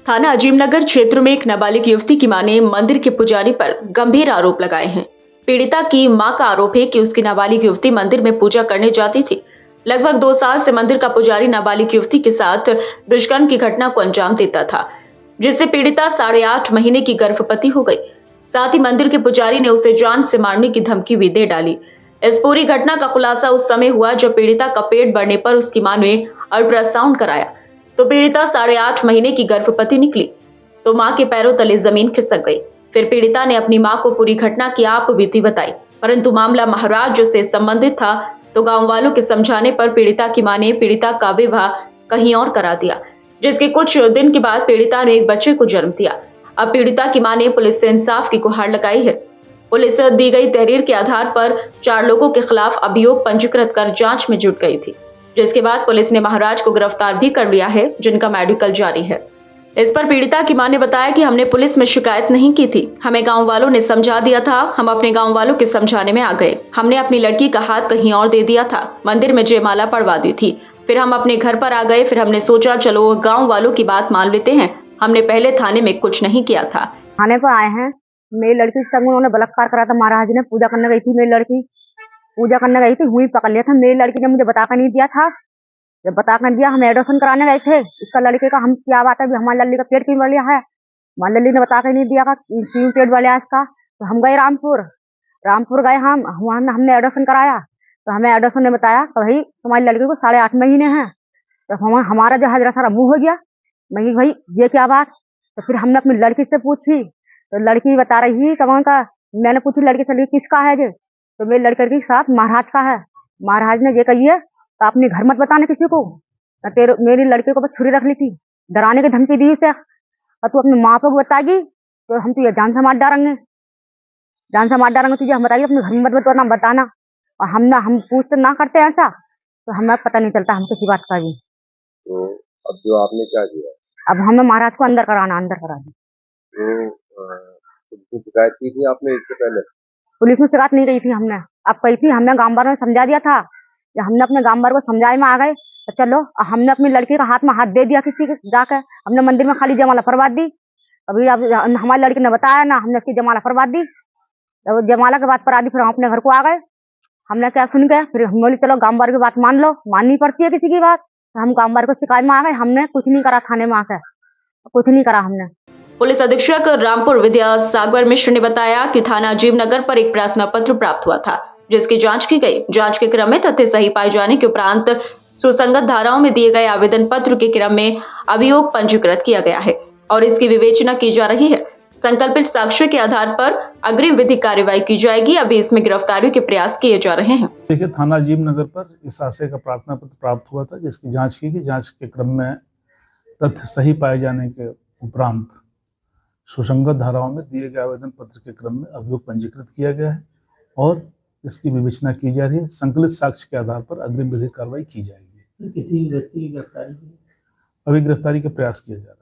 थाना अजीमनगर क्षेत्र में एक नाबालिग युवती की मां ने मंदिर के पुजारी पर गंभीर आरोप लगाए हैं। पीड़िता की मां का आरोप है कि उसकी नाबालिग युवती मंदिर में पूजा करने जाती थी। लगभग 2 साल से मंदिर का पुजारी नाबालिग युवती के साथ दुष्कर्म की घटना को अंजाम देता था, जिससे पीड़िता 8.5 महीने की गर्भवती हो गई। साथ ही मंदिर के पुजारी ने उसे जान से मारने की धमकी भी दे डाली। इस पूरी घटना का खुलासा उस समय हुआ जब पीड़िता का पेट बढ़ने पर उसकी मां ने अल्ट्रासाउंड कराया तो पीड़िता 8.5 महीने की गर्भवती निकली, तो मां के पैरों तले जमीन खिसक गई। फिर पीड़िता ने अपनी मां को पूरी घटना की आप बीती बताई, परंतु मामला महाराज से संबंधित था, तो गांव वालों के समझाने पर पीड़िता की मां ने पीड़िता का विवाह कहीं और करा दिया, जिसके कुछ दिन के बाद पीड़िता ने एक बच्चे को जन्म दिया। अब पीड़िता की मां ने पुलिस से इंसाफ की गुहार लगाई है। पुलिस दी गई तहरीर के आधार पर 4 लोगों के खिलाफ अभियोग पंजीकृत कर जांच में जुट गई थी, जिसके बाद पुलिस ने महाराज को गिरफ्तार भी कर लिया है, जिनका मेडिकल जारी है। इस पर पीड़िता की मां ने बताया कि हमने पुलिस में शिकायत नहीं की थी, हमें गांव वालों ने समझा दिया था। हम अपने गांव वालों के समझाने में आ गए। हमने अपनी लड़की का हाथ कहीं और दे दिया था, मंदिर में जयमाला पड़वा दी थी। फिर हम अपने घर पर आ गए। फिर हमने सोचा चलो गांव वालों की बात मान लेते हैं। हमने पहले थाने में कुछ नहीं किया था। थाने पर आए हैं, मेरी लड़की के संग उन्होंने बलात्कार करा था। महाराज ने पूजा करने गई थी, मेरी लड़की पूजा करने गई थी, हुई पकड़ लिया था। मेरी लड़की ने मुझे बता कर नहीं दिया था। जब बता कर दिया, हम एडोशन कराने गए थे इसका लड़के का। हम क्या बात है, हमारी लल्ली का पेट क्यों बढ़ गया है, हमारी लल्ली ने बता कर नहीं दिया क्यों पेट बढ़ गया इसका। तो हम गए रामपुर गए, हम वहाँ हमने एडोशन कराया। तो हमें एडोशन ने बताया तो भाई तुम्हारी लड़की को 8.5 महीने हैं। तो हमारा जो हजरा सारा मुंह हो गया। मैं कि भाई ये क्या बात। तो फिर हमने अपनी लड़की से पूछी, तो लड़की बता रही कौन का। मैंने पूछी लड़की से किसका है जे, तो मेरी लड़के के साथ महाराज का है। महाराज ने ये कही है तो अपने घर मत बताना किसी को। तेरे मेरी लड़के को बस छुरी रख ली थी, डराने की धमकी दी उसे, और तू अपनी माँ को बताएगी तो हम तुझे जान से मार डालेंगे, तुझे हम बताएगी अपने घर में मत बताना। और हम पूछते ना करते ऐसा, तो हमें पता नहीं चलता हम किसी बात का भी। तो अब जो आपने क्या किया? अब हमें महाराज को अंदर करा दी। तो शिकायत की थी आपने इससे पहले? पुलिस में शिकायत नहीं की थी हमने। अब कही थी, हमने गांव वालों में समझा दिया था। जब हमने अपने गांव वालों को समझाए में आ गए तो चलो, हमने अपनी लड़की का हाथ में हाथ दे दिया किसी के जाकर। हमने मंदिर में खाली जयमाला फरवा दी। अभी अब हमारी लड़की ने बताया ना, हमने उसकी जयमाला फरवा दी। तो जयमाला के बाद फरा दी, फिर हम अपने घर को आ गए। हमने क्या सुन गए, फिर हम बोले चलो गांव वालों की बात मान लो, माननी पड़ती है किसी की बात। तो हम गांव वालों को शिकायत में आ गए। हमने कुछ नहीं करा, थाने में आकर कुछ नहीं करा हमने। पुलिस अधीक्षक रामपुर विद्या सागर मिश्र ने बताया कि थाना अजीमनगर पर एक प्रार्थना पत्र प्राप्त हुआ था, जिसकी जांच की गई। जांच के क्रम में तथ्य सही पाए जाने के उपरांत सुसंगत धाराओं में दिए गए आवेदन पत्र के क्रम में अभियोग पंजीकृत किया गया है और इसकी विवेचना की जा रही है। संकल्पित साक्ष्य के आधार पर अग्रिम विधिक कार्रवाई की जाएगी। अभी इसमें गिरफ्तारी के प्रयास किए जा रहे हैं। देखिए, थाना अजीमनगर पर इस आशय का प्रार्थना पत्र प्राप्त हुआ था, जिसकी जांच की गई। जांच के क्रम में तथ्य सही पाए जाने के उपरांत सुसंगत धाराओं में दिए गए आवेदन पत्र के क्रम में अभियोग पंजीकृत किया गया है और इसकी विवेचना की जा रही है। संकलित साक्ष्य के आधार पर अग्रिम विधिक कार्रवाई की जाएगी। किसी व्यक्ति की गिरफ्तारी? अभी गिरफ्तारी के प्रयास किए जा रहे हैं।